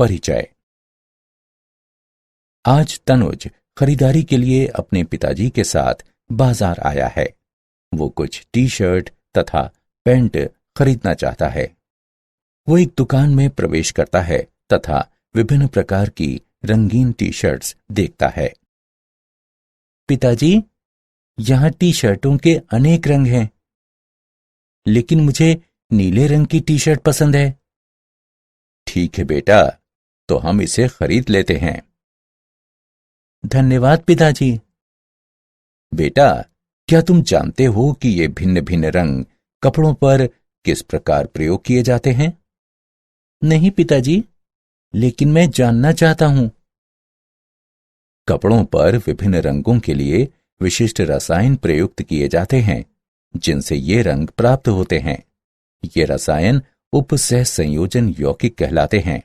परिचय। आज तनुज खरीदारी के लिए अपने पिताजी के साथ बाजार आया है। वो कुछ टी शर्ट तथा पैंट खरीदना चाहता है। वो एक दुकान में प्रवेश करता है तथा विभिन्न प्रकार की रंगीन टी शर्ट्स देखता है। पिताजी, यहां टी शर्टों के अनेक रंग हैं, लेकिन मुझे नीले रंग की टी शर्ट पसंद है। ठीक है बेटा, तो हम इसे खरीद लेते हैं। धन्यवाद पिताजी। बेटा, क्या तुम जानते हो कि ये भिन्न भिन्न रंग कपड़ों पर किस प्रकार प्रयोग किए जाते हैं? नहीं पिताजी, लेकिन मैं जानना चाहता हूं। कपड़ों पर विभिन्न रंगों के लिए विशिष्ट रसायन प्रयुक्त किए जाते हैं, जिनसे ये रंग प्राप्त होते हैं। ये रसायन उपसह संयोजन यौगिक कहलाते हैं।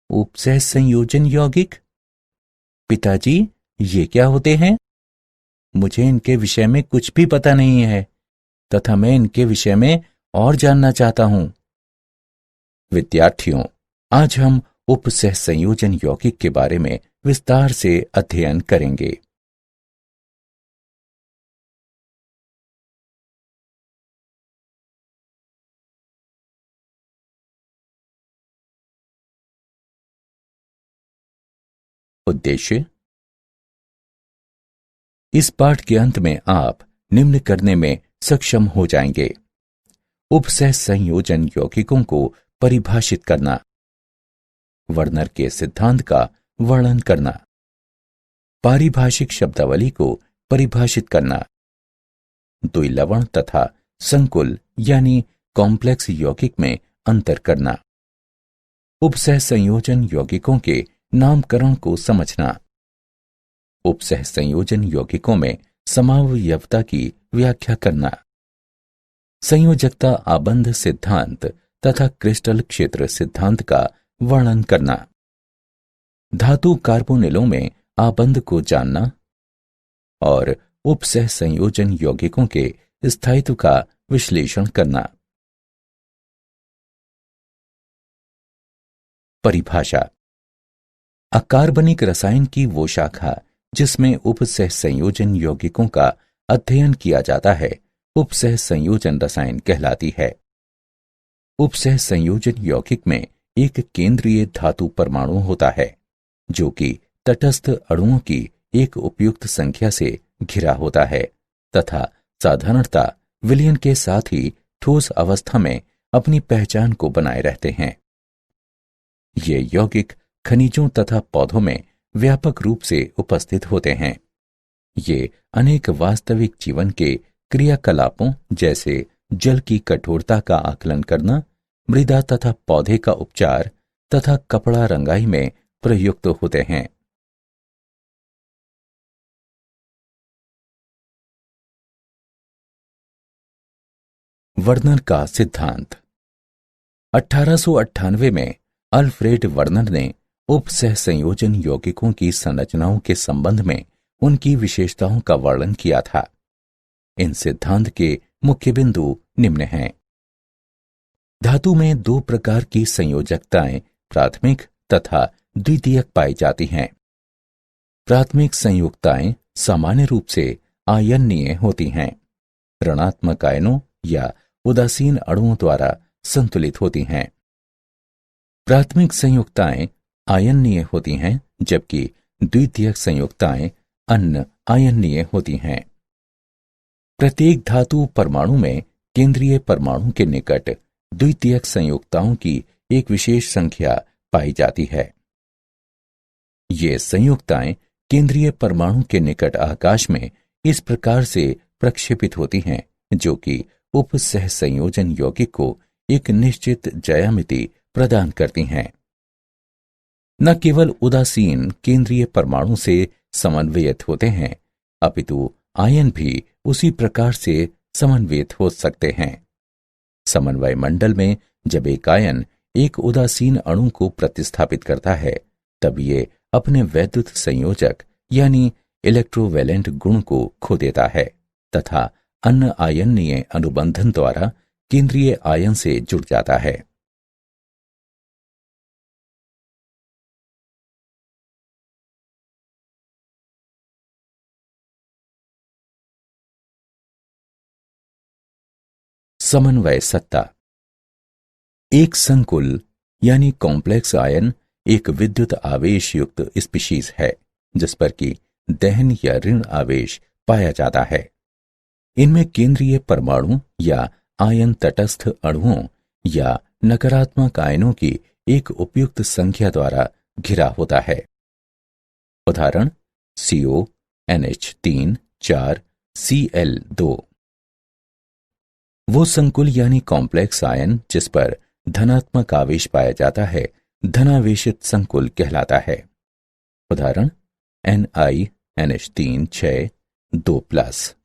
उपसह संयोजन यौगिक? पिताजी, ये क्या होते हैं? मुझे इनके विषय में कुछ भी पता नहीं है तथा मैं इनके विषय में और जानना चाहता हूं। विद्यार्थियों, आज हम उपसह संयोजन यौगिक के बारे में विस्तार से अध्ययन करेंगे। उद्देश्य: इस पाठ के अंत में आप निम्न करने में सक्षम हो जाएंगे। उपसह संयोजन यौगिकों को परिभाषित करना, वर्नर के सिद्धांत का वर्णन करना, पारिभाषिक शब्दावली को परिभाषित करना, द्विलवण तथा संकुल यानी कॉम्प्लेक्स यौगिक में अंतर करना, उपसह संयोजन यौगिकों के नामकरण को समझना, उपसह संयोजन यौगिकों में समावयवता की व्याख्या करना, संयोजकता आबंध सिद्धांत तथा क्रिस्टल क्षेत्र सिद्धांत का वर्णन करना, धातु कार्बोनिलों में आबंध को जानना और उपसह संयोजन यौगिकों के स्थायित्व का विश्लेषण करना। परिभाषा: अकार्बनिक रसायन की वो शाखा जिसमें उपसह संयोजन यौगिकों का अध्ययन किया जाता है, उपसह संयोजन रसायन कहलाती है। उपसह संयोजन यौगिक में एक केंद्रीय धातु परमाणु होता है, जो कि तटस्थ अणुओं की एक उपयुक्त संख्या से घिरा होता है तथा साधारणतः विलयन के साथ ही ठोस अवस्था में अपनी पहचान को बनाए रहते हैं। ये यौगिक खनिजों तथा पौधों में व्यापक रूप से उपस्थित होते हैं। ये अनेक वास्तविक जीवन के क्रियाकलापों जैसे जल की कठोरता का आकलन करना, मृदा तथा पौधे का उपचार तथा कपड़ा रंगाई में प्रयुक्त होते हैं। वर्नर का सिद्धांत। 1898 में अल्फ्रेड वर्नर ने उपसह संयोजन यौगिकों की संरचनाओं के संबंध में उनकी विशेषताओं का वर्णन किया था। इन सिद्धांत के मुख्य बिंदु निम्न हैं। धातु में दो प्रकार की संयोजकताएं प्राथमिक तथा द्वितीयक पाई जाती हैं। प्राथमिक संयुक्ताएं सामान्य रूप से आयनीय होती हैं, ऋणात्मक आयनों या उदासीन अणुओं द्वारा संतुलित होती हैं। प्राथमिक संयुक्ताएं आयनीय होती हैं, जबकि द्वितीयक संयुक्ताएं अन आयनीय होती हैं। प्रत्येक धातु परमाणु में केंद्रीय परमाणु के निकट द्वितीयक संयुक्ताओं की एक विशेष संख्या पाई जाती है। ये संयुक्ताएं केंद्रीय परमाणु के निकट आकाश में इस प्रकार से प्रक्षेपित होती हैं, जो कि उपसह संयोजन यौगिक को एक निश्चित ज्यामिति प्रदान करती हैं। न केवल उदासीन केंद्रीय परमाणु से समन्वयित होते हैं, अपितु आयन भी उसी प्रकार से समन्वयित हो सकते हैं। समन्वय मंडल में जब एक आयन एक उदासीन अणु को प्रतिस्थापित करता है, तब ये अपने वैद्युत संयोजक यानी इलेक्ट्रोवैलेंट गुण को खो देता है तथा अन्य आयनीय अनुबंधन द्वारा केंद्रीय आयन से जुड़ जाता है। समन्वय सत्ता। एक संकुल यानी कॉम्प्लेक्स आयन एक विद्युत आवेश युक्त स्पीशीज है जिस पर कि दहन या ऋण आवेश पाया जाता है। इनमें केंद्रीय परमाणु या आयन तटस्थ अणुओं या नकारात्मक आयनों की एक उपयुक्त संख्या द्वारा घिरा होता है। उदाहरण CO, NH3, 4, Cl2। वो संकुल यानी कॉम्प्लेक्स आयन जिस पर धनात्मक आवेश पाया जाता है धनावेशित संकुल कहलाता है। उदाहरण NiNH3 6 2+।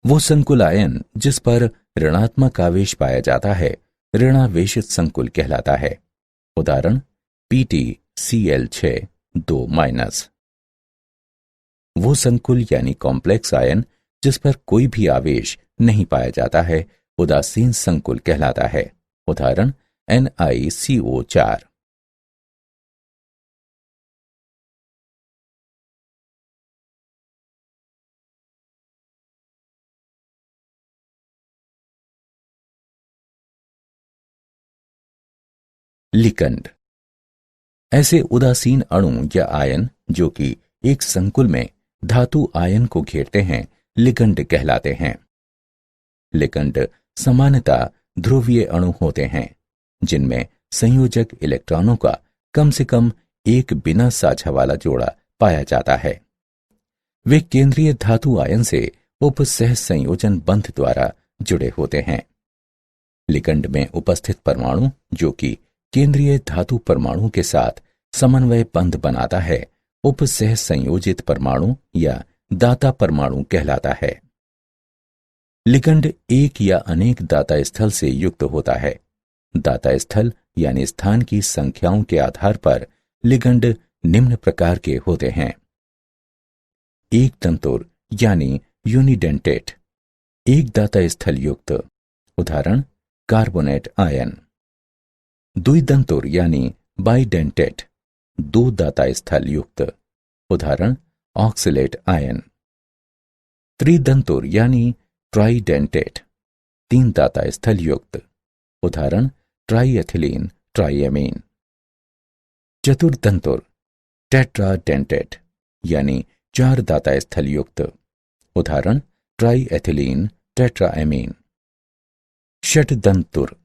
वो संकुल आयन जिस पर ऋणात्मक आवेश पाया जाता है ऋणावेशित संकुल कहलाता है। उदाहरण PtCl6 2-। वो संकुल यानी कॉम्प्लेक्स आयन जिस पर कोई भी आवेश नहीं पाया जाता है उदासीन संकुल कहलाता है। उदाहरण NiCO4। लिकंड ऐसे उदासीन अणु या आयन जो कि एक संकुल में धातु आयन को घेरते हैं लिकंड कहलाते हैं। लिकंड सामान्यतः ध्रुवीय अणु होते हैं जिनमें संयोजक इलेक्ट्रॉनों का कम से कम एक बिना साझा वाला जोड़ा पाया जाता है। वे केंद्रीय धातु आयन से उपसह संयोजन बंध द्वारा जुड़े होते हैं। लिकंड में उपस्थित परमाणु जो कि केंद्रीय धातु परमाणु के साथ समन्वय बंध बनाता है उपसह संयोजित परमाणु या दाता परमाणु कहलाता है। लिकंड एक या अनेक दाता स्थल से युक्त होता है। दाता स्थल यानी स्थान की संख्याओं के आधार पर लिकंड निम्न प्रकार के होते हैं। एक तंतुर यानी यूनिडेंटेट, एक दाता स्थल युक्त। उदाहरण कार्बोनेट आयन। द्विदंतुर यानी बाइडेंटेट, दो दाता स्थल युक्त। उदाहरण ऑक्सलेट आयन। त्रिदंतुर यानी ट्राइडेंटेट, तीन दाता स्थल युक्त। उदाहरण ट्राइएथिलीन ट्राइएमीन। चतुर्दंतुर टेट्राडेंटेट यानी चार दाता स्थल युक्त। उदाहरण ट्राइएथिलीन टेट्राएमीन। षटदंतुर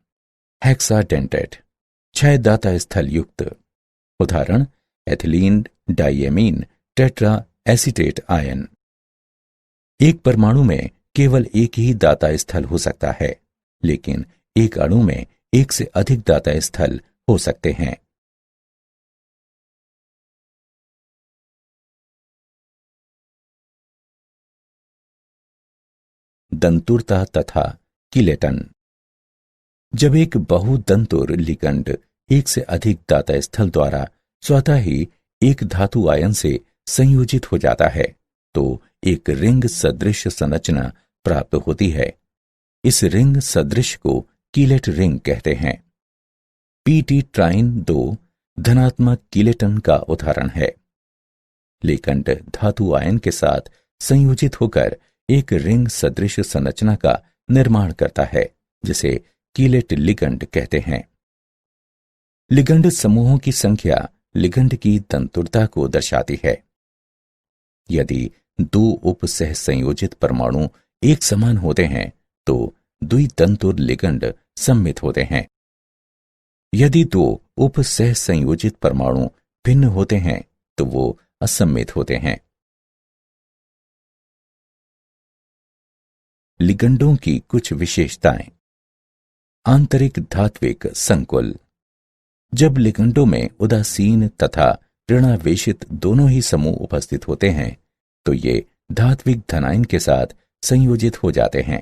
हेक्साडेंटेट, छह दाता स्थल युक्त। उदाहरण ethylene diamine tetra acetate ion. एक परमाणु में केवल एक ही दाता स्थल हो सकता है लेकिन एक अणु में एक से अधिक दाता स्थल हो सकते हैं। दंतुरता तथा किलेटन। जब एक बहुदंतुर लिकंड एक से अधिक दाता स्थल द्वारा स्वतः ही एक धातु आयन से संयोजित हो जाता है तो एक रिंग सदृश संरचना प्राप्त होती है। इस रिंग सदृश को कीलेट रिंग कहते हैं। Pt ट्राइन 2 धनात्मक कीलेटन का उदाहरण है। लिकंड धातु आयन के साथ संयोजित होकर एक रिंग सदृश संरचना का निर्माण करता है जिसे कीलेट लिगंड कहते हैं। लिगंड समूहों की संख्या लिगंड की तंतुरता को दर्शाती है। यदि दो उपसह संयोजित परमाणु एक समान होते हैं तो द्वितंतुर लिगंड सम्मित होते हैं। यदि दो उपसह संयोजित परमाणु भिन्न होते हैं तो वो असम्मित होते हैं। लिगंडों की कुछ विशेषताएं। आंतरिक धात्विक संकुल। जब लिगंडों में उदासीन तथा ऋणावेशित दोनों ही समूह उपस्थित होते हैं तो ये धात्विक धनायन के साथ संयोजित हो जाते हैं।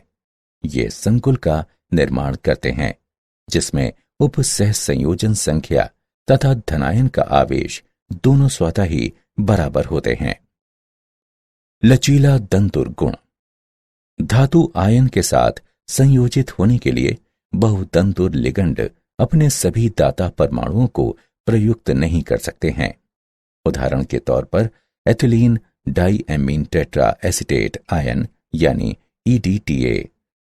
ये संकुल का निर्माण करते हैं जिसमें उपसह संयोजन संख्या तथा धनायन का आवेश दोनों स्वतः ही बराबर होते हैं। लचीला दंतुर गुण। धातु आयन के साथ संयोजित होने के लिए बहुदंतुर लिगंड अपने सभी दाता परमाणुओं को प्रयुक्त नहीं कर सकते हैं। उदाहरण के तौर पर ethylene diamine tetra acetate ion यानी EDTA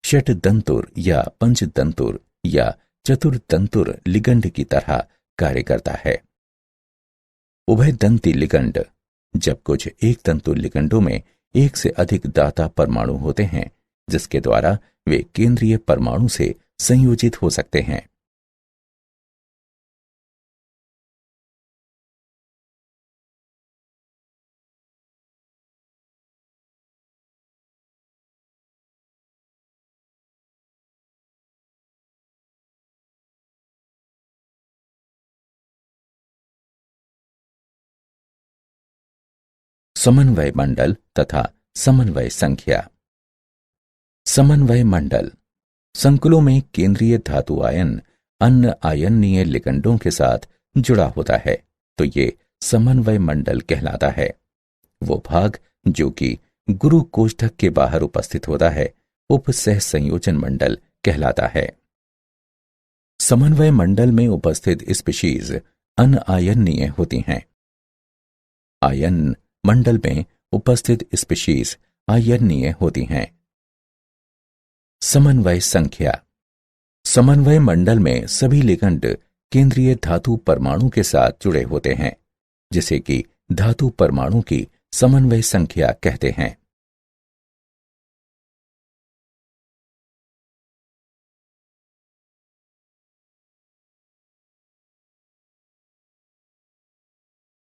षटदंतुर या पंचदंतुर या चतुर्दंतुर लिगंड की तरह कार्य करता है। उभयदंती लिगंड, जब कुछ एक तंतु लिगंडों में एक से अधिक दाता परमाणु होते हैं, जिसके द्वारा वे केंद्रीय परमाणु से संयोजित हो सकते हैं। समन्वय मंडल तथा समन्वय संख्या। समन्वय मंडल संकुलों में केंद्रीय धातु आयन अन्य आयनीय लिगंडों के साथ जुड़ा होता है, तो ये समन्वय मंडल कहलाता है। वो भाग जो कि गुरु कोष्ठक के बाहर उपस्थित होता है, उपसह संयोजन मंडल कहलाता है। समन्वय मंडल में उपस्थित स्पीशीज अनआयनीय होती हैं। आयन मंडल में उपस्थित स्पीशीज आयनीय होती हैं। समन्वय संख्या। समन्वय मंडल में सभी लिगंड केंद्रीय धातु परमाणु के साथ जुड़े होते हैं, जिसे कि धातु परमाणु की समन्वय संख्या कहते हैं।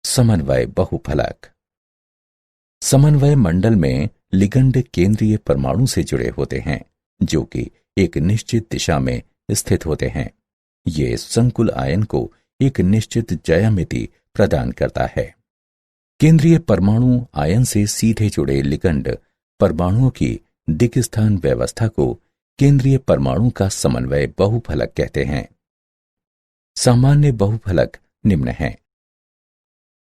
समन्वय बहुफलक। समन्वय मंडल में लिगंड केंद्रीय परमाणु से जुड़े होते हैं, जो कि एक निश्चित दिशा में स्थित होते हैं। ये संकुल आयन को एक निश्चित ज्यामिति प्रदान करता है। केंद्रीय परमाणु आयन से सीधे जुड़े लिगंड परमाणुओं की दिक्स्थान व्यवस्था को केंद्रीय परमाणु का समन्वय बहुफलक कहते हैं। सामान्य बहुफलक निम्न हैं: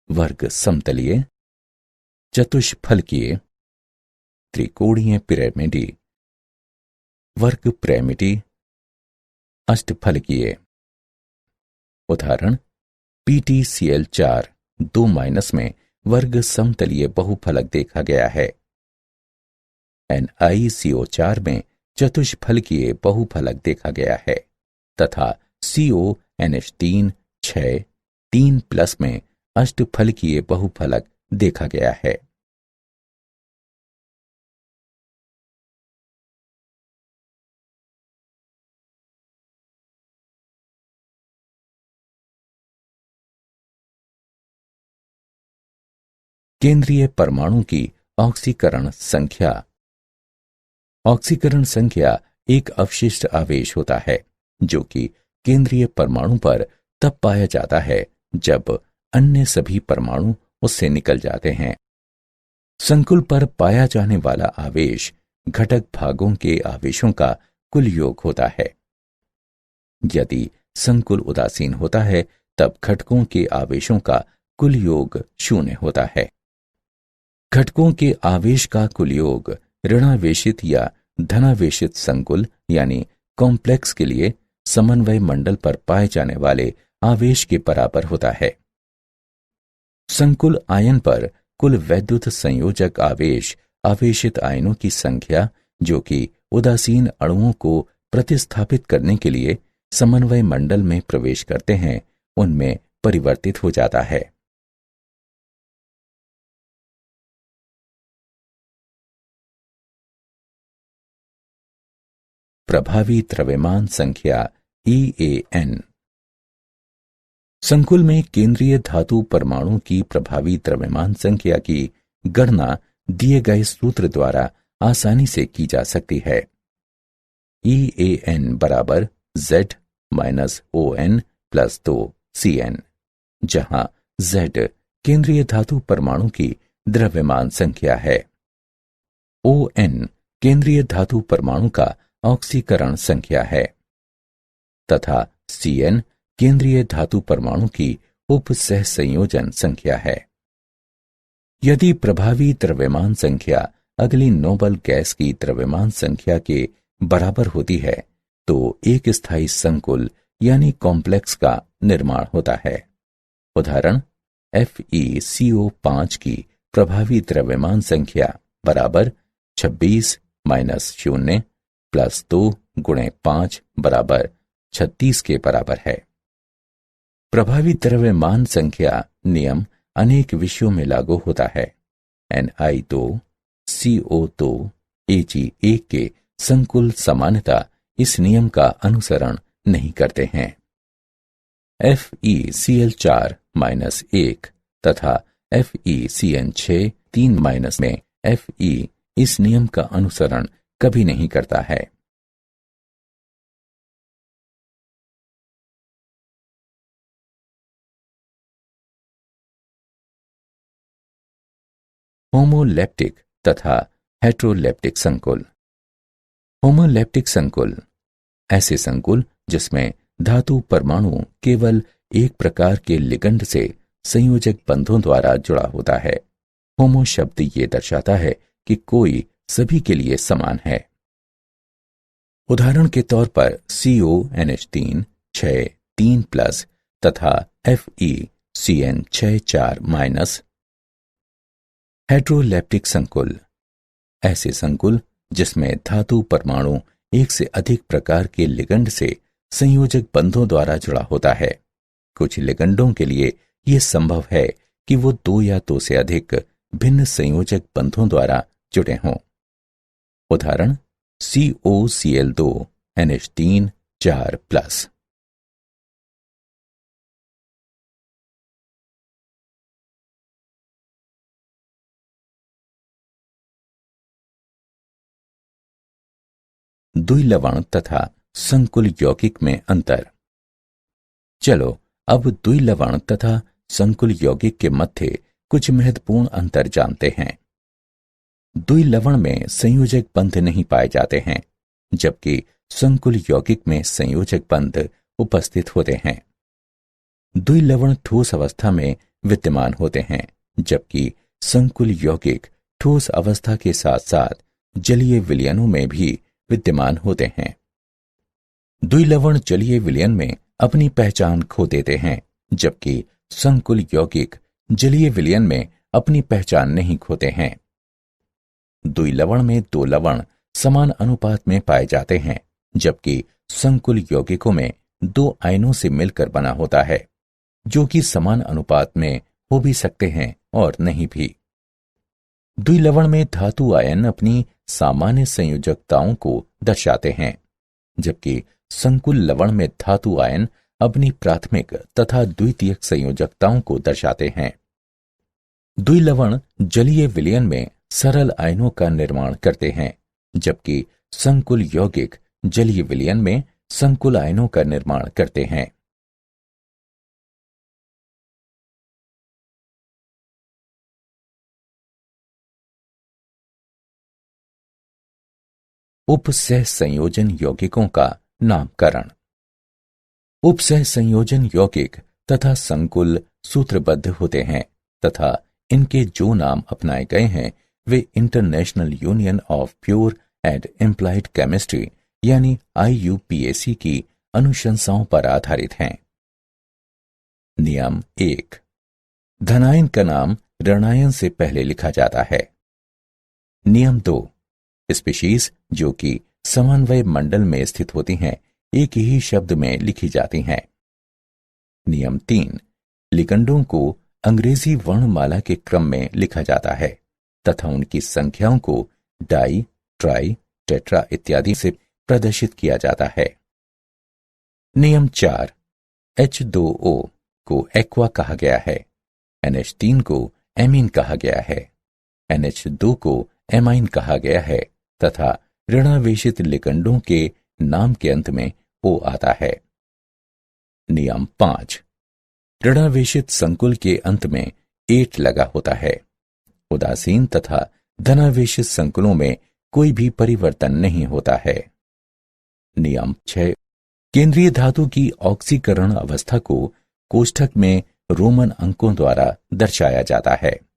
वर्ग समतलीय, चतुष्फलकीय, त्रिकोणीय पिरामिडी, वर्ग पिरामिडी, अष्टफलकीय। उदाहरण: PTCl4 2- में वर्ग समतलीय बहुफलक देखा गया है। NiCO4 में चतुष्फलकीय बहुफलक देखा गया है तथा CONH3 6 3+ में अष्टफलकीय बहुफलक देखा गया है। केंद्रीय परमाणु की ऑक्सीकरण संख्या। ऑक्सीकरण संख्या एक अवशिष्ट आवेश होता है जो कि केंद्रीय परमाणु पर तब पाया जाता है जब अन्य सभी परमाणु उससे निकल जाते हैं। संकुल पर पाया जाने वाला आवेश घटक भागों के आवेशों का कुल योग होता है। यदि संकुल उदासीन होता है तब घटकों के आवेशों का कुल योग 0 होता है। घटकों के आवेश का कुल योग ऋणावेशित या धनावेशित संकुल यानी कॉम्प्लेक्स के लिए समन्वय मंडल पर पाए जाने वाले आवेश के बराबर होता है। संकुल आयन पर कुल वैद्युत संयोजक आवेश आवेशित आयनों की संख्या जो कि उदासीन अणुओं को प्रतिस्थापित करने के लिए समन्वय मंडल में प्रवेश करते हैं, उनमें परिवर्तित हो जाता है। प्रभावी द्रव्यमान संख्या EAN। संकुल में केंद्रीय धातु परमाणु की प्रभावी द्रव्यमान संख्या की गणना दिए गए सूत्र द्वारा आसानी से की जा सकती है। EAN बराबर Z - ON + 2 CN, जहां Z केंद्रीय धातु परमाणु की द्रव्यमान संख्या है, ON केंद्रीय धातु परमाणु का ऑक्सीकरण संख्या है तथा CN केंद्रीय धातु परमाणु की उपसह संयोजन संख्या है। यदि प्रभावी द्रव्यमान संख्या अगली नोबल गैस की द्रव्यमान संख्या के बराबर होती है तो एक स्थायी संकुल यानी कॉम्प्लेक्स का निर्माण होता है। उदाहरण: FeCO5 की प्रभावी द्रव्यमान संख्या बराबर 26 - 0 प्लस 2 गुणे 5 बराबर 36 के बराबर है। प्रभावी द्रव्यमान संख्या नियम अनेक विषयों में लागू होता है। Ni2, CO2, Ag1 के संकुल सामान्यता इस नियम का अनुसरण नहीं करते हैं। FeCl4-1 तथा FeCN6 3- में Fe इस नियम का अनुसरण कभी नहीं करता है। होमोलैप्टिक तथा हेट्रोलैप्टिक संकुल। होमोलैप्टिक संकुल ऐसे संकुल जिसमें धातु परमाणु केवल एक प्रकार के लिगंड से संयोजक बंधों द्वारा जुड़ा होता है। होमो शब्द ये दर्शाता है कि कोई सभी के लिए समान है। उदाहरण के तौर पर CONH3 6 3+ तथा FeCN6 4-। हेट्रोलैप्टिक संकुल ऐसे संकुल जिसमें धातु परमाणु एक से अधिक प्रकार के लिगंड से संयोजक बंधों द्वारा जुड़ा होता है। कुछ लिगंडों के लिए यह संभव है कि वो 2 या 2 से अधिक भिन्न संयोजक बंधों द्वारा जुड़े हों। उदाहरण COCl2 NH3 4+। द्विलवण तथा संकुल यौगिक में अंतर। चलो अब द्विलवण तथा संकुल यौगिक के मध्य कुछ महत्वपूर्ण अंतर जानते हैं। द्विलवण में संयोजक बंध नहीं पाए जाते हैं, जबकि संकुल यौगिक में संयोजक बंध उपस्थित होते हैं। द्विलवण ठोस अवस्था में विद्यमान होते हैं, जबकि संकुल यौगिक ठोस अवस्था के साथ साथ जलीय विलयनों में भी विद्यमान होते हैं। द्विलवण जलीय विलयन में अपनी पहचान खो देते हैं, जबकि संकुल यौगिक जलीय विलयन में अपनी पहचान नहीं खोते हैं। द्विलवण में 2 लवण समान अनुपात में पाए जाते हैं, जबकि संकुल यौगिकों में 2 आयनों से मिलकर बना होता है, जो कि समान अनुपात में हो भी सकते हैं और नहीं भी। द्विलवण में धातु आयन अपनी सामान्य संयोजकताओं को दर्शाते हैं, जबकि संकुल लवण में धातु आयन अपनी प्राथमिक तथा द्वितीयक संयोजकताओं को दर्शाते हैं। द्विलवण जलीय विलयन में सरल आयनों का निर्माण करते हैं, जबकि संकुल यौगिक जलीय विलयन में संकुल आयनों का निर्माण करते हैं। उपसह संयोजन यौगिकों का नामकरण। उपसह संयोजन यौगिक तथा संकुल सूत्रबद्ध होते हैं तथा इनके जो नाम अपनाए गए हैं वे international union of pure and implied chemistry यानी IUPAC की अनुशंसाओं पर आधारित हैं। नियम 1। धनायन का नाम ऋणायन से पहले लिखा जाता है। नियम 2। स्पीशीज जो कि समन्वय मंडल में स्थित होती हैं एक ही शब्द में लिखी जाती हैं। नियम 3। लिगंडों को अंग्रेजी वर्णमाला के क्रम में लिखा जाता है तथा उनकी संख्याओं को डाई, ट्राई, टेट्रा इत्यादि से प्रदर्शित किया जाता है। नियम 4। H2O को एक्वा कहा गया है, NH3 को एमीन कहा गया है, NH2 को एमाइन कहा गया है तथा ऋणावेशित लिगंडों के नाम के अंत में O आता है। नियम 5। ऋणावेशित संकुल के अंत में एट लगा होता है। उदासीन तथा धनावेशित संकुलों में कोई भी परिवर्तन नहीं होता है। नियम 6। केंद्रीय धातु की ऑक्सीकरण अवस्था को कोष्ठक में रोमन अंकों द्वारा दर्शाया जाता है।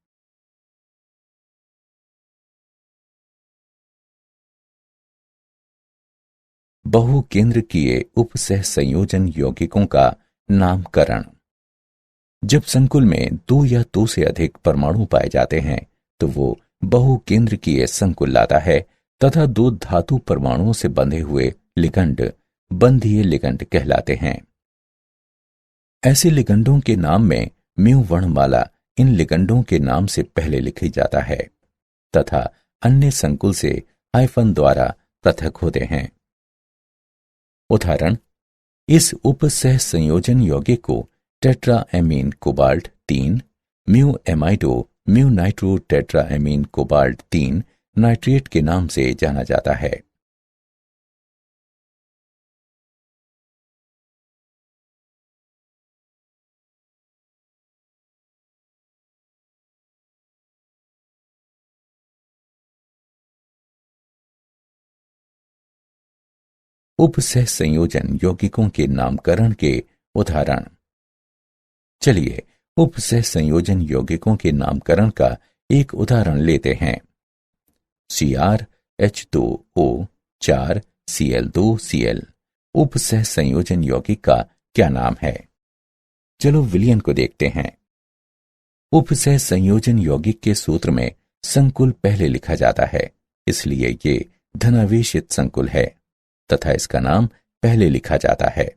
बहुकेंद्रकीय उपसह संयोजन यौगिकों का नामकरण। जब संकुल में 2 या 2 से अधिक परमाणु पाए जाते हैं तो वो बहुकेंद्रकीय संकुल लाता है तथा दो धातु परमाणुओं से बंधे हुए लिगंड बंधीय लिगंड कहलाते हैं। ऐसे लिगंडों के नाम में म्यू वर्णमाला इन लिगंडों के नाम से पहले लिखी जाता है तथा अन्य संकुल से हाइफन द्वारा पृथक होते हैं। उदाहरण, इस उपसह संयोजन यौगिक को tetraammine cobalt 3 mu amido mu nitro tetraammine cobalt 3 nitrate के नाम से जाना जाता है। उपसह संयोजन यौगिकों के नामकरण के उदाहरण। चलिए उपसह संयोजन यौगिकों के नामकरण का एक उदाहरण लेते हैं। CrH2O 4 Cl2Cl उपसह संयोजन यौगिक का क्या नाम है? चलो विलयन को देखते हैं। उपसह संयोजन यौगिक के सूत्र में संकुल पहले लिखा जाता है, इसलिए ये धनावेशित संकुल है तथा इसका नाम पहले लिखा जाता है।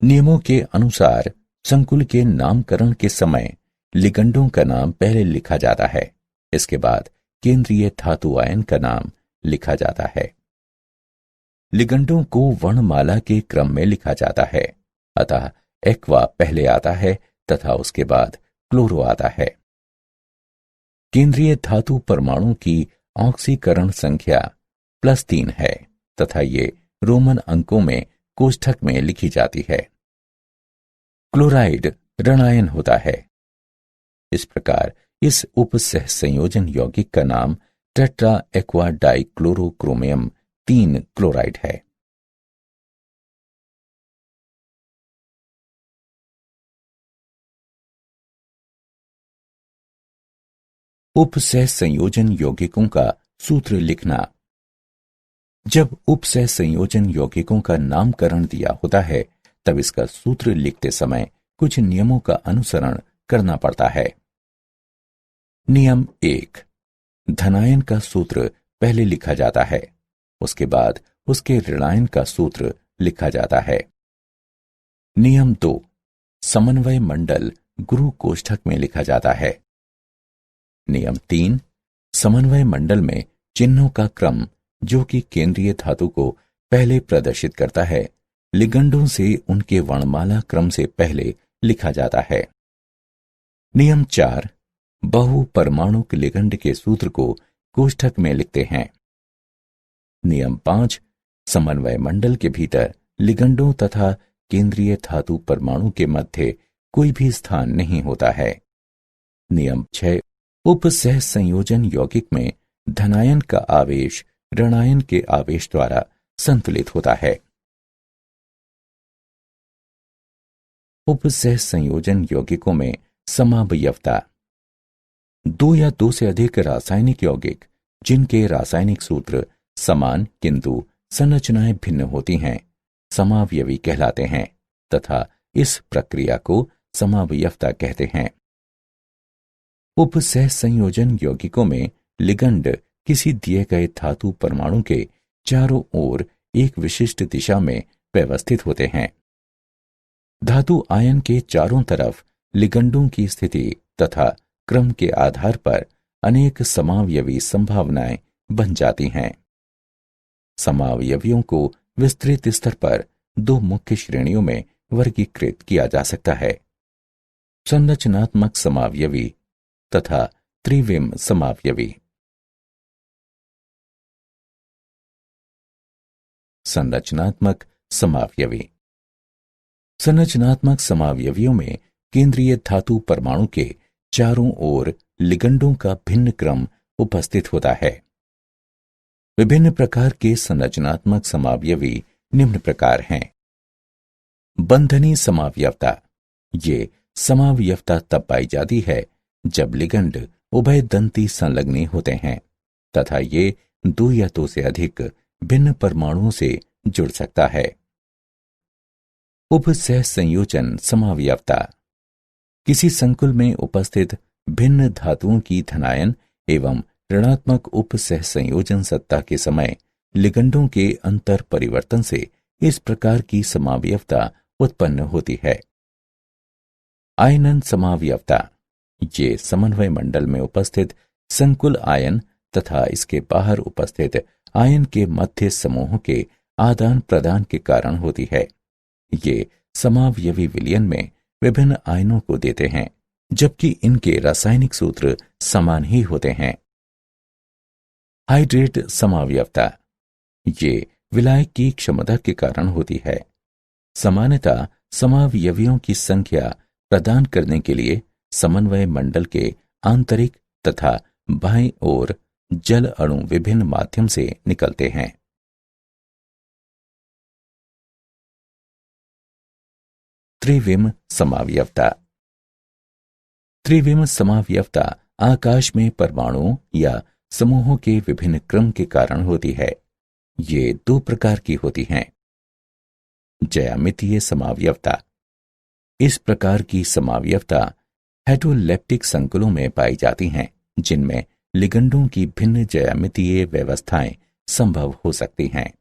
नियमों के अनुसार संकुल के नामकरण के समय लिगंडों का नाम पहले लिखा जाता है, इसके बाद केंद्रीय धातु आयन का नाम लिखा जाता है। लिगंडों को वर्णमाला के क्रम में लिखा जाता है, अतः एक्वा पहले आता है तथा उसके बाद क्लोरो आता है। केंद्रीय धातु परमाणु की ऑक्सीकरण संख्या +3 है तथा ये रोमन अंकों में कोष्ठक में लिखी जाती है। क्लोराइड ऋणायन होता है। इस प्रकार इस उपसह संयोजन यौगिक का नाम टेट्रा एक्वा डाइक्लोरोक्रोमियम 3 क्लोराइड है। उपसह संयोजन यौगिकों का सूत्र लिखना। जब उपसह संयोजन यौगिकों का नामकरण दिया होता है तब इसका सूत्र लिखते समय कुछ नियमों का अनुसरण करना पड़ता है। नियम 1, धनायन का सूत्र पहले लिखा जाता है, उसके बाद उसके ऋणायन का सूत्र लिखा जाता है। नियम 2, समन्वय मंडल गुरु कोष्ठक में लिखा जाता है। नियम 3, समन्वय मंडल में चिन्हों का क्रम जो कि केंद्रीय धातु को पहले प्रदर्शित करता है, लिगंडों से उनके वर्णमाला क्रम से पहले लिखा जाता है। नियम 4, बहु परमाणुक लिगंड के सूत्र को कोष्ठक में लिखते हैं। नियम 5, समन्वय मंडल के भीतर लिगंडों तथा केंद्रीय धातु परमाणु के मध्य कोई भी स्थान नहीं होता है। नियम 6, उपसह संयोजन यौगिक में धनायन का आवेश ऋणायन के आवेश द्वारा संतुलित होता है। उपसह संयोजन यौगिकों में समावयवता। 2 या 2 से अधिक रासायनिक यौगिक जिनके रासायनिक सूत्र समान किंतु संरचनाएं भिन्न होती हैं, समावयवी कहलाते हैं तथा इस प्रक्रिया को समावयवता कहते हैं। उपसह संयोजन यौगिकों में लिगंड किसी दिए गए धातु परमाणु के चारों ओर एक विशिष्ट दिशा में व्यवस्थित होते हैं। धातु आयन के चारों तरफ लिगंडों की स्थिति तथा क्रम के आधार पर अनेक समावयवी संभावनाएं बन जाती हैं। समावयवियों को विस्तृत स्तर पर 2 मुख्य श्रेणियों में वर्गीकृत किया जा सकता है, संरचनात्मक समावयवी तथा त्रिविम समावयवी। संरचनात्मक समावयवी। संरचनात्मक समावयवियों में केंद्रीय धातु परमाणु के चारों ओर लिगंडों का भिन्न क्रम उपस्थित होता है। विभिन्न प्रकार के संरचनात्मक समावयवी निम्न प्रकार हैं। बंधनी समावयवता। ये समावयवता तब पाई जाती है जब लिगंड उभय दंती संलग्नी होते हैं तथा ये 2 या 2 से अधिक भिन्न परमाणुओं से जुड़ सकता है। उपसह संयोजन समावयवता। किसी संकुल में उपस्थित भिन्न धातुओं की धनायन एवं ऋणात्मक उप सहसंयोजन सत्ता के समय लिगंडों के अंतर परिवर्तन से इस प्रकार की समावयवता उत्पन्न होती है। आयनन समावयवता ये समन्वय मंडल में उपस्थित संकुल आयन तथा इसके बाहर उपस्थित आयन के मध्य समूहों के आदान प्रदान के कारण होती है। ये समावयवी विलयन में विभिन्न आयनों को देते हैं, जबकि इनके रासायनिक सूत्र समान ही होते हैं। हाइड्रेट समावयवता ये विलायक की क्षमता के कारण होती है। सामान्यतः समावयवियों की संख्या प्रदान करने के लिए समन्वय मंडल के आंतरिक तथा बाईं ओर जल अणु विभिन्न माध्यम से निकलते हैं। त्रिविम समावयवता। त्रिविम समावयवता आकाश में परमाणुओं या समूहों के विभिन्न क्रम के कारण होती है। ये दो प्रकार की होती हैं। ज्यामितीय समावयवता। इस प्रकार की समावयवता हेटेरोलेप्टिक संकुलों में पाई जाती हैं, जिनमें लिगंडों की भिन्न ज्यामितीय व्यवस्थाएं संभव हो सकती हैं।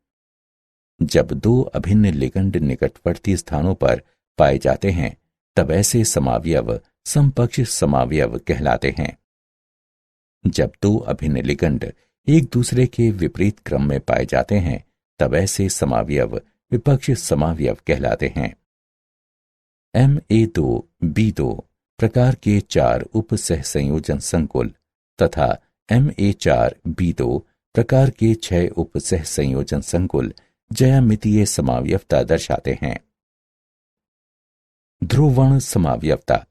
जब दो अभिन्न लिगंड निकटवर्ती स्थानों पर पाए जाते हैं, तब ऐसे समावयव समपक्ष समावयव कहलाते हैं। जब दो अभिन्न लिगंड एक दूसरे के विपरीत क्रम में पाए जाते हैं, तब ऐसे समावयव विपक्ष समावयव कहलाते हैं। Ma2B2 प्रकार के 4 उप सहसंयोजन संकुल तथा Ma4B2 प्रकार के 6 उप सहसंयोजन संकुल ज्यामितीय समावयवता दर्शाते हैं। ध्रुवण समावयवता।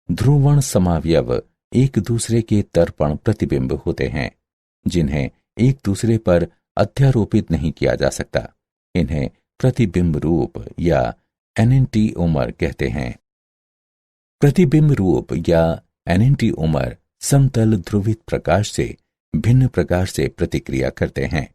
ध्रुवण समावयव एक दूसरे के तर्पण प्रतिबिंब होते हैं, जिन्हें एक दूसरे पर अध्यारोपित नहीं किया जा सकता। इन्हें प्रतिबिंब रूप या एनेंटिओमर कहते हैं। प्रतिबिंब रूप या एनेंटिओमर समतल ध्रुवित प्रकाश से भिन्न प्रकार से प्रतिक्रिया करते हैं।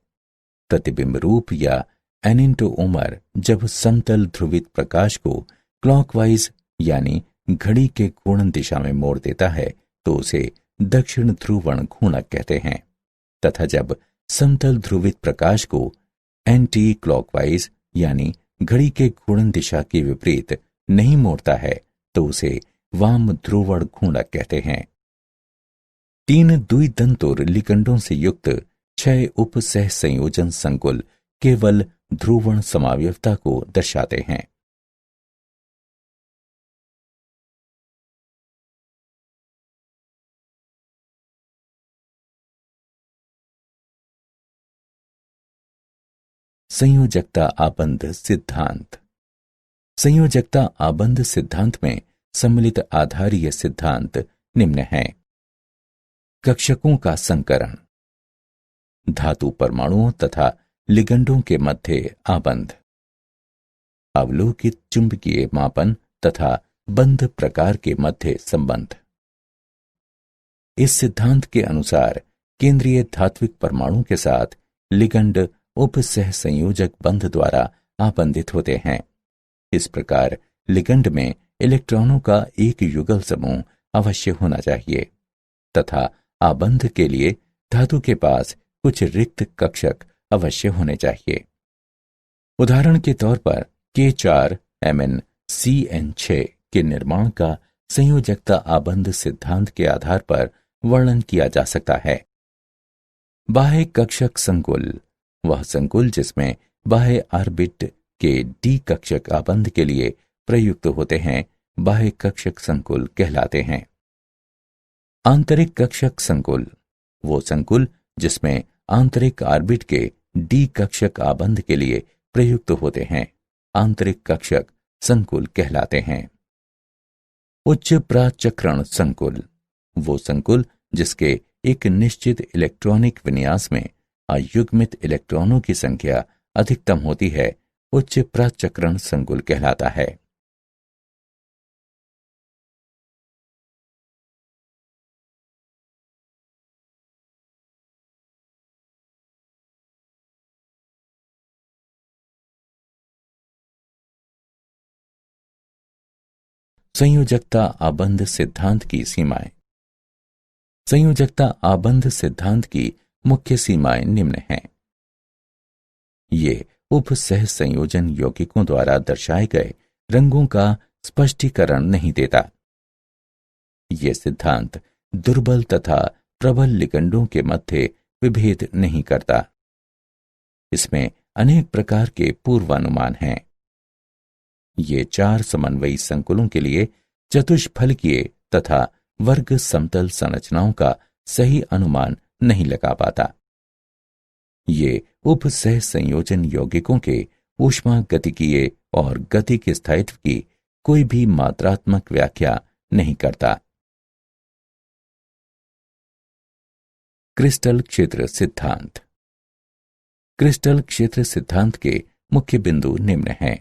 प्रतिबिंब रूप या एनेंटिओमर जब समतल ध्रुवित प्रकाश को क्लॉकवाइज यानी घड़ी के घूर्णन दिशा में मोड़ देता है, तो उसे दक्षिण ध्रुवण घूर्णक कहते हैं, तथा जब समतल ध्रुवित प्रकाश को एंटी क्लॉकवाइज यानी घड़ी के घूर्णन दिशा के विपरीत नहीं मोड़ता है, तो उसे वाम ध्रुवण घूर्णक कहते हैं। 3 द्विदंतुर लिगंडों से युक्त 6 उप सहसंयोजन संकुल केवल ध्रुवण समावयवता को दर्शाते हैं। संयोजकता आबंध सिद्धांत। संयोजकता आबंध सिद्धांत में सम्मिलित आधारीय सिद्धांत निम्न हैं। कक्षकों का संकरण, धातु परमाणुओं तथा लिगंडों के मध्य आबंध, अवलोकित चुंबकीय मापन तथा बंध प्रकार के मध्य संबंध। इस सिद्धांत के अनुसार केंद्रीय धात्विक परमाणु के साथ लिगंड उप सहसंयोजक बंध द्वारा आबंधित होते हैं। इस प्रकार लिगंड में इलेक्ट्रॉनों का एक युगल समूह अवश्य होना चाहिए तथा आबंध के लिए धातु के पास कुछ रिक्त कक्षक अवश्य होने चाहिए। उदाहरण के तौर पर K4MnCN6 के निर्माण का संयोजकता आबंध सिद्धांत के आधार पर वर्णन किया जा सकता है। बाह्य कक्षक संकुल वह संकुल जिसमें बाह्य ऑर्बिट के डी कक्षक आबंध के लिए प्रयुक्त होते हैं, बाह्य कक्षक संकुल कहलाते हैं। आंतरिक कक्षक संकुल वो संकुल जिसमें आंतरिक ऑर्बिट के डी कक्षक आबंध के लिए प्रयुक्त होते हैं, आंतरिक कक्षक संकुल कहलाते हैं। उच्च प्राचक्रण संकुल वो संकुल जिसके एक निश्चित इलेक्ट्रॉनिक विन्यास में अयुग्मित इलेक्ट्रॉनों की संख्या अधिकतम होती है, उच्च प्राचक्रण संकुल कहलाता है। संयोजकता आबंध सिद्धांत की सीमाएं। संयोजकता आबंध सिद्धांत की मुख्य सीमाएं निम्न हैं। ये उप सह संयोजन यौगिकों द्वारा दर्शाए गए रंगों का स्पष्टीकरण नहीं देता। ये सिद्धांत दुर्बल तथा प्रबल लिगंडों के मध्य विभेद नहीं करता। इसमें अनेक प्रकार के पूर्वानुमान हैं। ये 4 समन्वयी संकुलों के लिए चतुष्फलकीय तथा वर्ग समतल संरचनाओं का सही अनुमान नहीं लगा पाता। ये उप सह संयोजन यौगिकों के ऊष्मागतिकीय और गतिक स्थायित्व की कोई भी मात्रात्मक व्याख्या नहीं करता। क्रिस्टल क्षेत्र सिद्धांत। क्रिस्टल क्षेत्र सिद्धांत के मुख्य बिंदु निम्न हैं।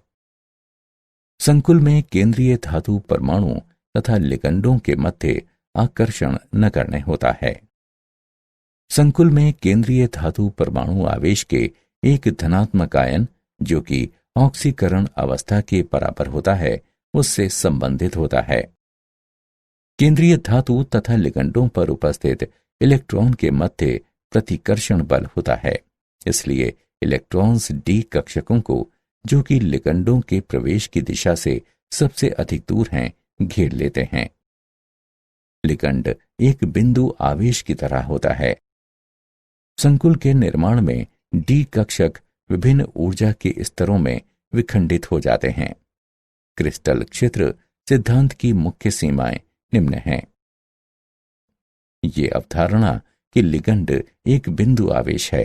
संकुल में केंद्रीय धातु परमाणु तथा लिगंडों के मध्य आकर्षण नगण्य होता है। संकुल में केंद्रीय धातु परमाणु आवेश के एक धनात्मक आयन, जो कि ऑक्सीकरण अवस्था के बराबर होता है, उससे संबंधित होता है। केंद्रीय धातु तथा लिगंडों पर उपस्थित इलेक्ट्रॉन के मध्य प्रतिकर्षण बल होता है। इसलिए इलेक्ट्रॉन्स डी कक्षकों को, जो कि लिगंडों के प्रवेश की दिशा से सबसे अधिक दूर हैं, घेर लेते हैं। लिगंड एक बिंदु आवेश की तरह होता है। संकुल के निर्माण में डी कक्षक विभिन्न ऊर्जा के स्तरों में विखंडित हो जाते हैं। क्रिस्टल क्षेत्र सिद्धांत की मुख्य सीमाएं निम्न हैं। ये अवधारणा कि लिगंड एक बिंदु आवेश है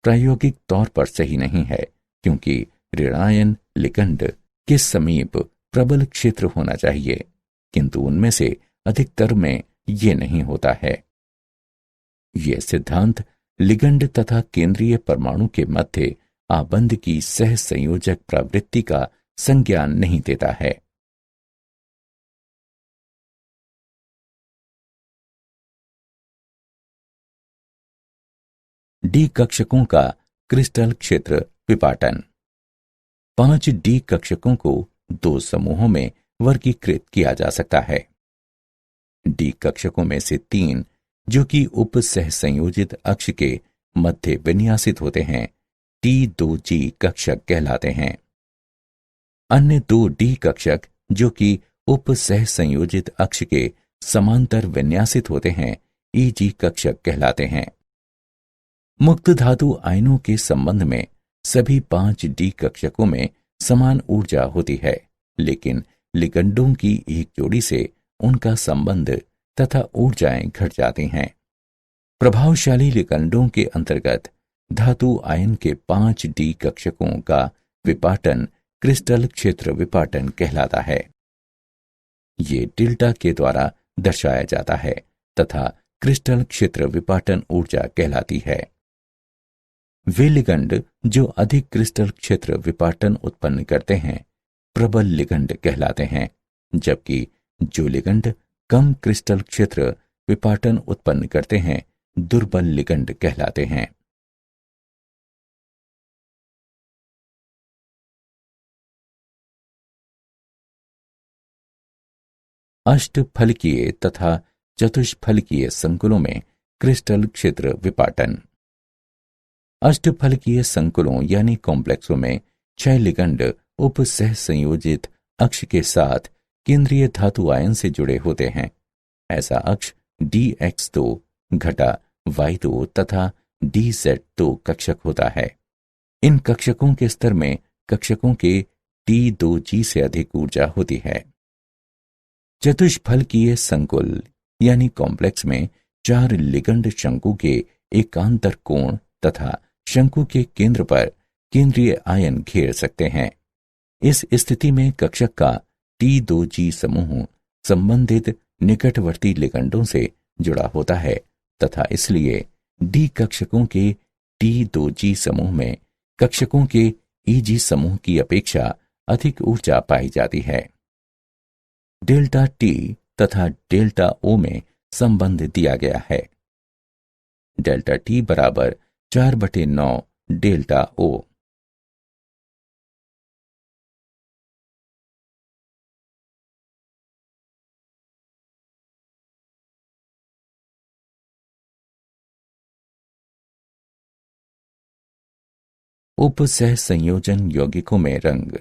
प्रायोगिक तौर पर सही नहीं है, क्योंकि ऋणायन लिगंड के समीप प्रबल क्षेत्र होना चाहिए, किंतु उनमें से अधिकतर में ये नहीं होता है। ये सिद्धांत लिगंड तथा केंद्रीय परमाणु के मध्य आबंध की सह संयोजक प्रवृत्ति का संज्ञान नहीं देता है। डी कक्षकों का क्रिस्टल क्षेत्र विपाटन। 5 डी कक्षकों को 2 समूहों में वर्गीकृत किया जा सकता है। डी कक्षकों में से 3, जो कि उप सह संयोजित अक्ष के मध्य विन्यासित होते हैं, T2G कक्षक कहलाते हैं। अन्य 2 डी कक्षक, जो कि उप सह संयोजित अक्ष के समांतर विन्यासित होते हैं, EG कक्षक कहलाते हैं। मुक्त धातु आयनों के संबंध में सभी 5 डी कक्षकों में समान ऊर्जा होती है, लेकिन लिगंडों की एक जोड़ी से उनका संबंध तथा ऊर्जाएं घट जाती हैं। प्रभावशाली लिगंडों के अंतर्गत धातु आयन के 5 डी कक्षकों का विपाटन क्रिस्टल क्षेत्र विपाटन कहलाता है। ये डेल्टा के द्वारा दर्शाया जाता है तथा क्रिस्टल क्षेत्र विपाटन ऊर्जा कहलाती है। वे लिगंड जो अधिक क्रिस्टल क्षेत्र विपाटन उत्पन्न करते हैं, प्रबल लिगंड कहलाते हैं, जबकि जो लिगंड कम क्रिस्टल क्षेत्र विपाटन उत्पन्न करते हैं, दुर्बल लिगंड कहलाते हैं। अष्टफलकीय तथा चतुष्फलकीय संकुलों में क्रिस्टल क्षेत्र विपाटन। अष्टफलकीय संकुलों यानी कॉम्प्लेक्सों में 6 लिगंड उप सह संयोजित अक्ष के साथ केंद्रीय धातु आयन से जुड़े होते हैं। ऐसा अक्ष DX2 घटा Y2 तथा DZ2 कक्षक होता है। इन कक्षकों के स्तर में कक्षकों के T2G से अधिक ऊर्जा होती है। चतुष्फलकीय संकुल यानी कॉम्प्लेक्स में 4 लिगंड शंकु के एकांतर कोण तथा शंकु के केंद्र पर केंद्रीय आयन घेर सकते हैं। इस स्थिति में कक्षक का T2G समूह संबंधित निकटवर्ती लिगंडों से जुड़ा होता है तथा इसलिए डी कक्षकों के T2G समूह में कक्षकों के EG समूह की अपेक्षा अधिक ऊर्जा पाई जाती है। डेल्टा T तथा डेल्टा O में संबंध दिया गया है। डेल्टा T बराबर 4/9 डेल्टा O। उपसह संयोजन यौगिकों में रंग।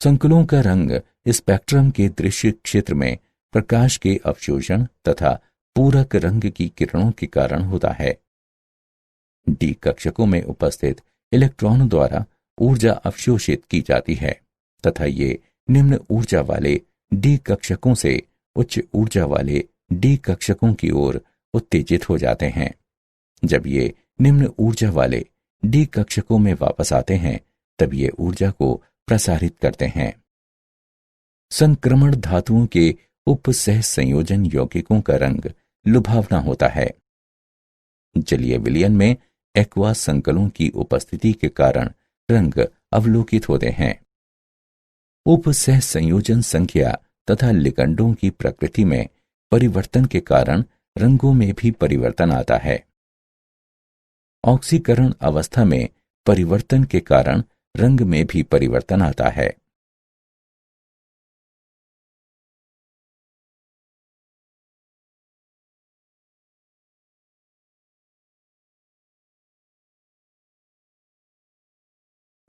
संकुलों का रंग स्पेक्ट्रम के दृश्य क्षेत्र में प्रकाश के अवशोषण तथा पूरक रंग की किरणों के कारण होता है। डी कक्षकों में उपस्थित इलेक्ट्रॉनों द्वारा ऊर्जा अवशोषित की जाती है तथा ये निम्न ऊर्जा वाले डी कक्षकों से उच्च ऊर्जा वाले डी कक्षकों की ओर उत्तेजित हो जाते हैं। जब ये निम्न ऊर्जा वाले डी कक्षकों में वापस आते हैं तब ये ऊर्जा को प्रसारित करते हैं। संक्रमण धातुओं के उपसह संयोजन यौगिकों का रंग लुभावना होता है। जलीय विलयन में एक्वा संकलों की उपस्थिति के कारण रंग अवलोकित होते हैं। उपसह संयोजन संख्या तथा लिगंडों की प्रकृति में परिवर्तन के कारण रंगों में भी परिवर्तन आता है। ऑक्सीकरण अवस्था में परिवर्तन के कारण रंग में भी परिवर्तन आता है।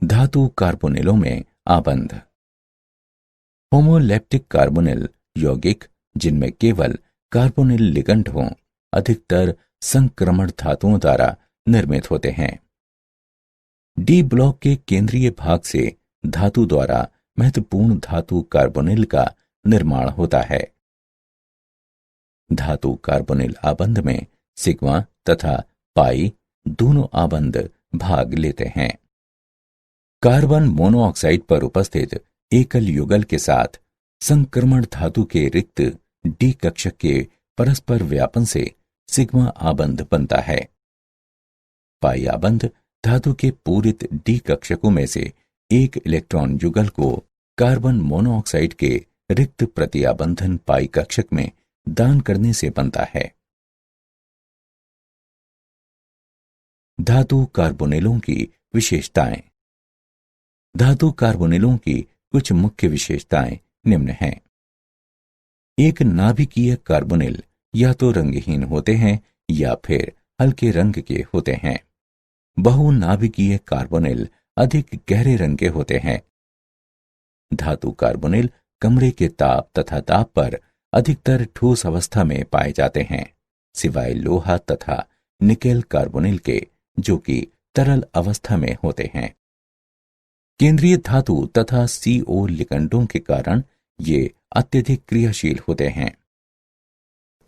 धातु कार्बोनिलों में आबंध। होमोलेप्टिक कार्बोनिल यौगिक जिनमें केवल कार्बोनिल लिगंड हों अधिकतर संक्रमण धातुओं द्वारा निर्मित होते हैं। डी ब्लॉक के केंद्रीय भाग से धातु द्वारा महत्वपूर्ण धातु कार्बोनिल का निर्माण होता है। धातु कार्बोनिल आबंध में सिग्मा तथा पाई दोनों आबंध भाग लेते हैं। कार्बन मोनोऑक्साइड पर उपस्थित एकल युगल के साथ संक्रमण धातु के रिक्त डी कक्षक के परस्पर व्यापन से सिग्मा आबंध बनता है। पाई आबंध धातु के पूरित डी कक्षकों में से एक इलेक्ट्रॉन युगल को कार्बन मोनोऑक्साइड के रिक्त प्रतिआबंधन पाई कक्षक में दान करने से बनता है। धातु कार्बोनिलों की विशेषताएं। धातु कार्बोनिलों की कुछ मुख्य विशेषताएं निम्न हैं। एक नाभिकीय कार्बोनिल या तो रंगहीन होते हैं या फिर हल्के रंग के होते हैं। बहुनाभिकीय कार्बोनिल अधिक गहरे रंग के होते हैं। धातु कार्बोनिल कमरे के ताप तथा दाब पर अधिकतर ठोस अवस्था में पाए जाते हैं, सिवाय लोहा तथा निकेल कार्बोनिल के जो कि तरल अवस्था में होते हैं। केंद्रीय धातु तथा CO लिगंडों के कारण ये अत्यधिक क्रियाशील होते हैं।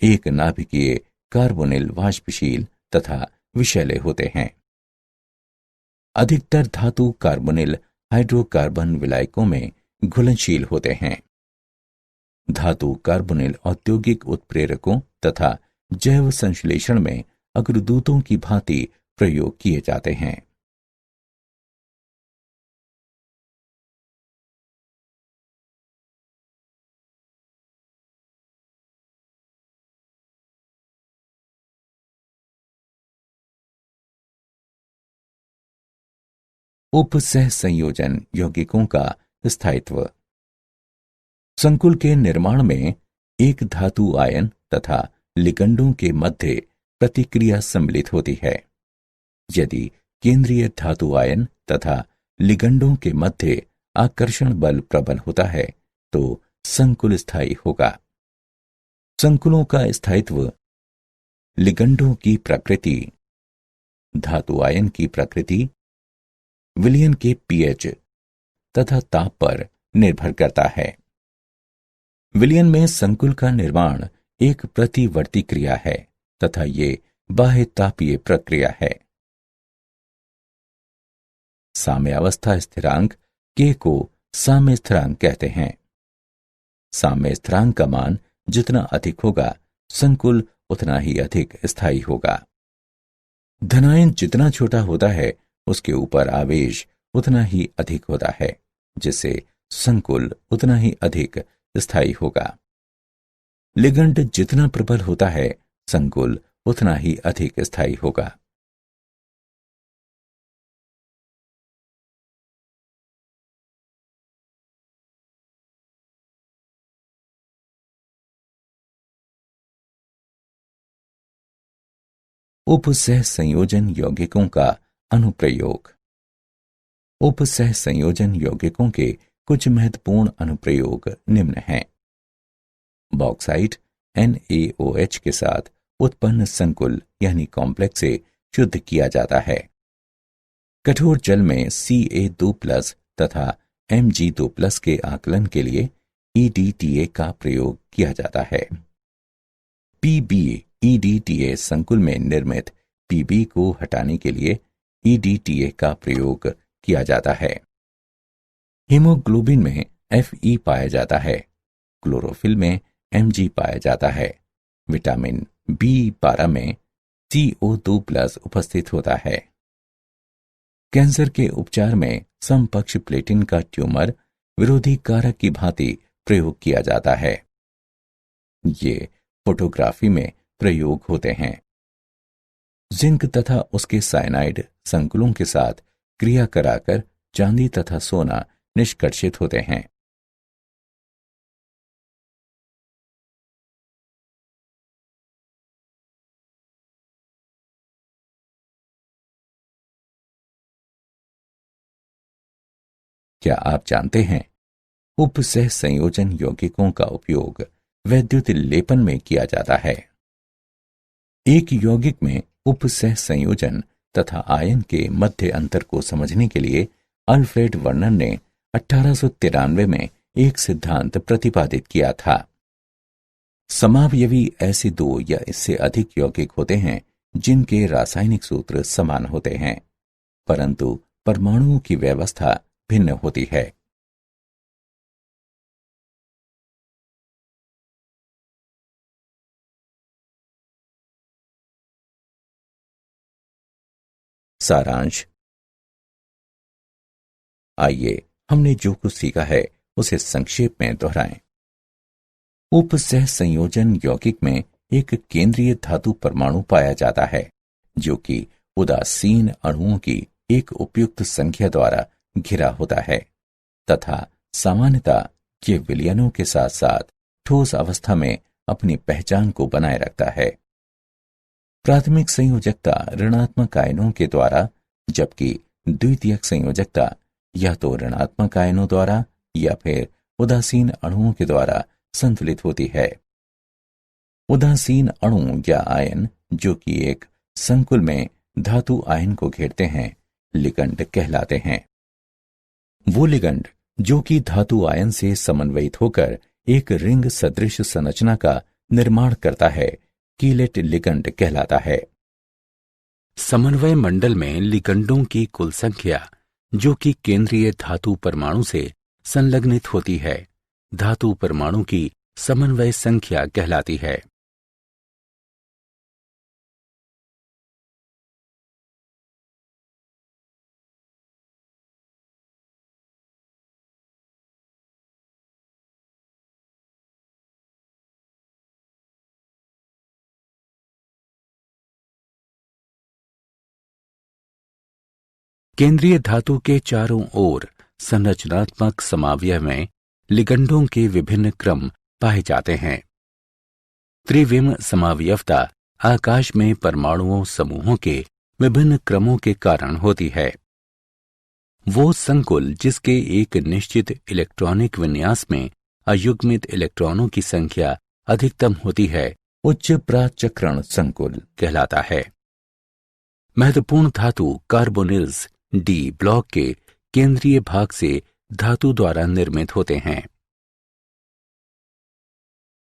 एक नाभिकीय कार्बोनिल वाष्पशील तथा विषैले होते हैं। अधिकतर धातु कार्बोनिल हाइड्रोकार्बन विलायकों में घुलनशील होते हैं। धातु कार्बोनिल औद्योगिक उत्प्रेरकों तथा जैव संश्लेषण में अग्रदूतों की भांति प्रयोग किए जाते हैं। उपसह संयोजन यौगिकों का स्थायित्व। संकुल के निर्माण में एक धातु आयन तथा लिगंडों के मध्य प्रतिक्रिया सम्मिलित होती है। यदि केंद्रीय धातु आयन तथा लिगंडों के मध्य आकर्षण बल प्रबल होता है तो संकुल स्थायी होगा। संकुलों का स्थायित्व लिगंडों की प्रकृति, धातु आयन की प्रकृति, विलयन के pH तथा ताप पर निर्भर करता है। विलयन में संकुल का निर्माण एक प्रतिवर्ती क्रिया है तथा ये बाह्य तापीय प्रक्रिया है। साम्यावस्था स्थिरांक K को साम्य स्थिरांक कहते हैं। साम्य स्थिरांक का मान जितना अधिक होगा संकुल उतना ही अधिक स्थायी होगा। धनायन जितना छोटा होता है उसके ऊपर आवेश उतना ही अधिक होता है, जिससे संकुल उतना ही अधिक स्थायी होगा। लिगंड जितना प्रबल होता है संकुल उतना ही अधिक स्थायी होगा। उपसह संयोजन यौगिकों का अनुप्रयोग। उपसह संयोजन यौगिकों के कुछ महत्वपूर्ण अनुप्रयोग निम्न हैं। बॉक्साइट NaOH के साथ उत्पन्न संकुल यानी कॉम्प्लेक्स से शुद्ध किया जाता है। कठोर जल में Ca2+ तथा Mg2+ के आकलन के लिए EDTA का प्रयोग किया जाता है। PbEDTA संकुल में निर्मित Pb को हटाने के लिए EDTA का प्रयोग किया जाता है। हीमोग्लोबिन में Fe पाया जाता है। क्लोरोफिल में Mg पाया जाता है। विटामिन B12 में CO2+ उपस्थित होता है। कैंसर के उपचार में समपक्ष प्लेटिन का ट्यूमर विरोधी कारक की भांति प्रयोग किया जाता है। ये फोटोग्राफी में प्रयोग होते हैं। जिंक तथा उसके साइनाइड संकुलों के साथ क्रिया कराकर चांदी तथा सोना निष्कर्षित होते हैं। क्या आप जानते हैं उपसह संयोजन यौगिकों का उपयोग वैद्युत लेपन में किया जाता है। एक यौगिक में उपसह संयोजन तथा आयन के मध्य अंतर को समझने के लिए अल्फ्रेड वर्नर ने 1893 में एक सिद्धांत प्रतिपादित किया था। समावयवी ऐसे दो या इससे अधिक यौगिक होते हैं जिनके रासायनिक सूत्र समान होते हैं, परंतु परमाणुओं की व्यवस्था भिन्न होती है। सारांश। आइए हमने जो कुछ सीखा है उसे संक्षेप में दोहराएं। उपसह संयोजन यौगिक में एक केंद्रीय धातु परमाणु पाया जाता है जो कि उदासीन अणुओं की एक उपयुक्त संख्या द्वारा घिरा होता है तथा सामान्यतः ये विलयनों के साथ साथ ठोस अवस्था में अपनी पहचान को बनाए रखता है। प्राथमिक संयोजकता ऋणात्मक आयनों के द्वारा, जबकि द्वितीयक संयोजकता या तो ऋणात्मक आयनों द्वारा या फिर उदासीन अणुओं के द्वारा संतुलित होती है। उदासीन अणु या आयन जो कि एक संकुल में धातु आयन को घेरते हैं लिगंड कहलाते हैं। वो लिगंड जो कि धातु आयन से समन्वयित होकर एक रिंग सदृश संरचना का निर्माण करता है कीलेट लिगंड कहलाता है। समन्वय मंडल में लिगंडों की कुल संख्या जो कि केंद्रीय धातु परमाणु से संलग्नित होती है धातु परमाणु की समन्वय संख्या कहलाती है। केंद्रीय धातु के चारों ओर संरचनात्मक समावयव में लिगंडों के विभिन्न क्रम पाए जाते हैं। त्रिविम समावयवता आकाश में परमाणुओं समूहों के विभिन्न क्रमों के कारण होती है। वो संकुल जिसके एक निश्चित इलेक्ट्रॉनिक विन्यास में अयुग्मित इलेक्ट्रॉनों की संख्या अधिकतम होती है उच्च प्राचक्रण संकुल कहलाता है। महत्वपूर्ण धातु कार्बोनिल्स D ब्लॉक के केंद्रीय भाग से धातु द्वारा निर्मित होते हैं।